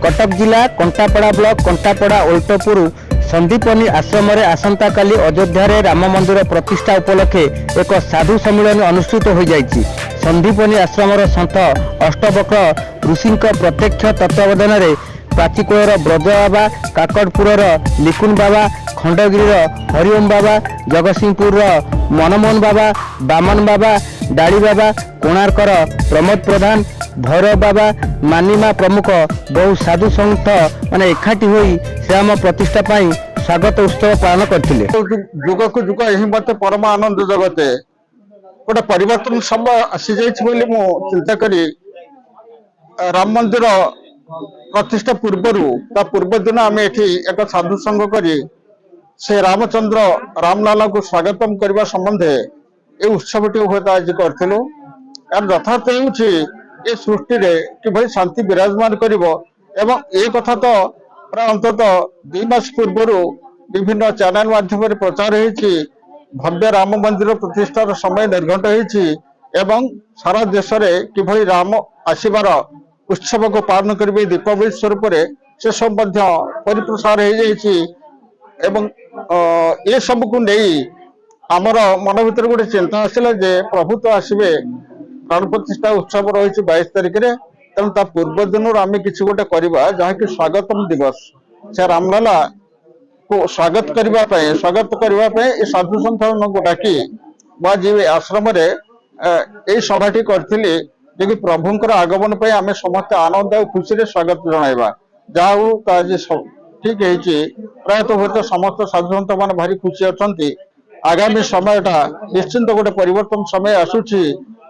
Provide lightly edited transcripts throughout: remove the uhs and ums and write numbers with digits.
कटक जिला कंटापड़ा ब्लॉक कंटापड़ा ओल्टपुर संदीपनी आश्रम आसंता काली अयोध्या राम मंदिर प्रतिष्ठा उपलक्षे एक साधु सम्मेलन अनुष्ठित हो जाइछि। संदीपनी आश्रम सन्थ अष्टवक्र ऋषि प्रत्यक्ष तत्वावधान में प्राचीकूलर ब्रज बाबा, काकड़पुर लिकुन बाबा, खंडगिरी हरिओम बाबा, जगतसिंहपुर मनमोहन बाबा, बामन बाबा, डाली बाबा, कोणार्कर प्रमोद प्रधान, भैरव बाबा, मानिमा प्रमुख बहु साधु संत माने एकाठी होई श्रीराम प्रतिष्ठा पाई स्वागत उत्सव पालन करथिले। जुग को जुग यही मत परम आनंद जगते गोटे परिवर्तन समय आसी जाइछि बोली मु चिंता करी राम मंदिर प्रतिष्ठा पूर्व दिन आम एठी एक साधु संघ करी से रामचंद्र रामलाला को स्वागतम करने संबंधे ये उत्सवटी हुए आज करूँ। यार यथार्थ ये सृष्टि कि भाई शांति विराजमान कथा तो प्राय अंतत 2 मास पूर्व विभिन्न चैनल माध्यम प्रचार होती भव्य राम मंदिर प्रतिष्ठार समय निर्घंट होती सारा देश में कि राम आसबार उत्सव को पालन करेंगे दीपावली स्वरूप से सब परिप्रसार हो ये सब को नहीं आमर मन भर गोटे चिंता आसला जे प्रभु तो आसवे प्राण प्रतिष्ठा उत्सव रही 22 तारिख में तेणु पूर्व दिन आम कि गोटे करवा जहाँकि स्वागतम दिवस से रामलाला को स्वागत करने साधु संत को डाकी मुझे आश्रम यही सभाटी करी जे प्रभुंर आगमन पर आम समस्त आनंद और खुशी स्वागत जनवा जहाँ तो आज ठीक है प्रायतः हूँ तो समस्त साधु संत मान भारी खुशी अच्छा आगामी समयटा निश्चिंत गोटे परिवर्तन समय आसूची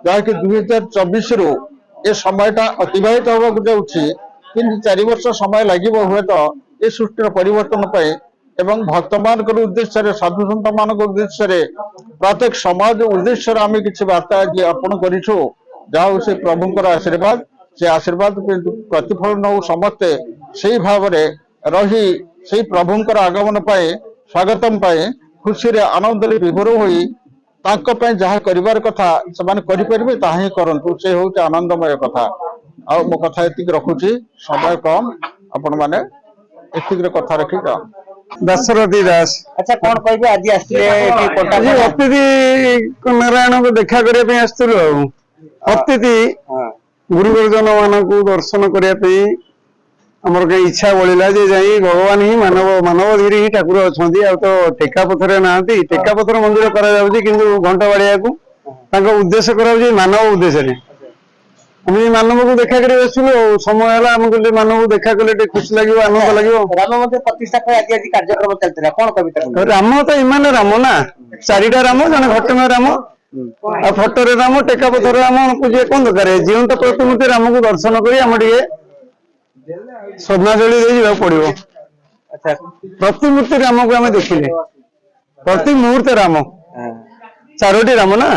जहाँकि 2024 रु ये समयटा अतिबाहित होगा जाऊँगी 3-4 वर्ष समय लगे हुए तो ये सृष्टि परिवर्तन एवं भक्त मान उद्देश्य साधु संत मान उद्देश्य प्रत्येक समाज उद्देश्य आम कि वार्ता आज अर्पण करूँ जहाँ से प्रभुंर आशीर्वाद से आशीर्वाद प्रतिफलन हो समस्ते से भाव रही से प्रभुंर आगमन पाए स्वागतम पाए खुशी आनंद विभोर हो जहाँ कर कथा से ताही करंतु से हूँ आनंदमय कथा आ मो कथा ये रखुची समय कम आपण मैंने एतिक कथा रखी दशरथी दास। अच्छा कौन कह आज अतिथि नारायण को देखा करने आसलु अतिथि गुरु गुरुजन मान को दर्शन करने आमर कहीं इच्छा बढ़ला जे जाई भगवान ही मानव धीरे ही ठाकुर अच्छा तो टेका पथर ना टेका पथर मंदिर कर घंटा बाड़िया को उद्देश्य कर मानव उद्देश्य मानव को देखा कर समय है आम मानव को देखा कले खुशी लगे आनंद लगे। राम मंदिर प्रतिष्ठा कार्यक्रम चलता कौन कविता राम तो इमान राम ना 4टा राम जन घटना राम फटोरे राम टेका पथर राम पूजे कौन दरकार जीवंत प्रतिमूर्ति राम को दर्शन कर श्रद्धांजलि पड़ो। अच्छा प्रतिमूर्ति राम को आम देखिले प्रति मुहूर्त राम 4टी राम ना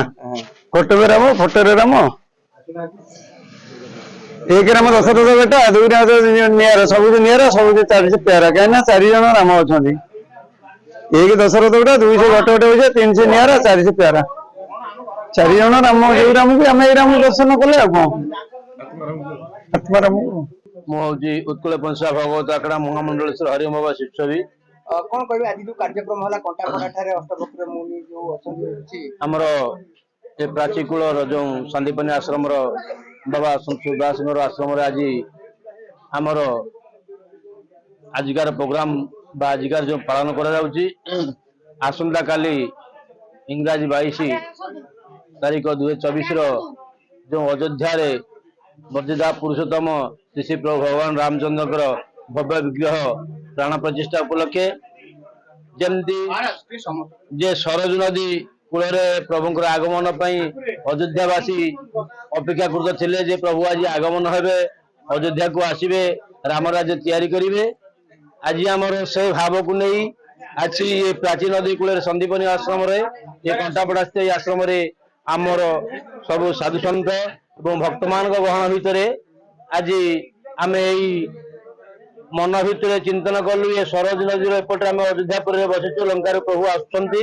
घटोरे राम फटोरे राम एक राम दशरथ बेटा 2 निरा सब निरा सब 4 प्यारा कहीं 4 जन राम अच्छा एक दशरथ बेटा 2 घट गटे 3 निरा 4 प्यारा 4 जन राम जो राम को आम राम दर्शन कले आत्माराम मुझे उत्कल पंशा भगवत आखड़ा महामंडलेश्वर हरिओम बाबा शिवछवि कौन कहबे आज जो कार्यक्रम होला कंटापड़ा ठारे अष्टवक्र मुनि जो अछि हमर ए प्राचीकूलर जो संदीपनी आश्रम रो बाबा सुदास आश्रम आज हमर आजिकार प्रोग्राम बा आजिकार जो पालन करा जाउची आसंता काली इंग्राजी 22 तारीख 2024 रो जो अयोध्या रे मर्यादा पुरुषोत्तम श्री प्रभु भगवान रामचंद्र भव्य विग्रह प्राण प्रतिष्ठा उपलक्षे जमती जे सरजू नदी कूल प्रभुंर आगमन अयोध्यावासी अपेक्षाकृत थिले जे प्रभु आज आगमन हेबे अयोध्या को आसबे राम राज्य तैयारी करेंगे। आज आमर से भाव को नहीं आज ये प्राचीन नदी कूल संदीपनी आश्रम ये कंटापड़ा स्थित आश्रम आमर सब साधु सन्त और भक्त मान गहन भितर आज आम मन भितर चिंतन कलु ये सरज नदी एपटे आम अयोध्यापुर बसीचु लंकार प्रभु आसुंच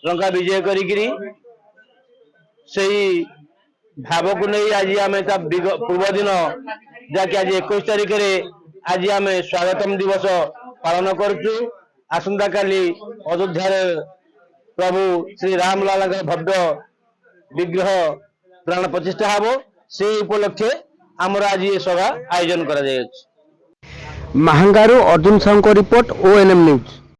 लंका विजय करी भाव को नहीं आज आम पूर्व दिन जहाँकि आज 21 तारिख आज आम स्वागतम दिवस पालन करुचु। आसंता काली अयोध्या प्रभु श्री रामलाल भव्य विग्रह प्राण प्रतिष्ठा हब से उपलक्षे आमर आज ये सभा आयोजन करा जायछि। महांगारू Arjun Sahu report ONM news.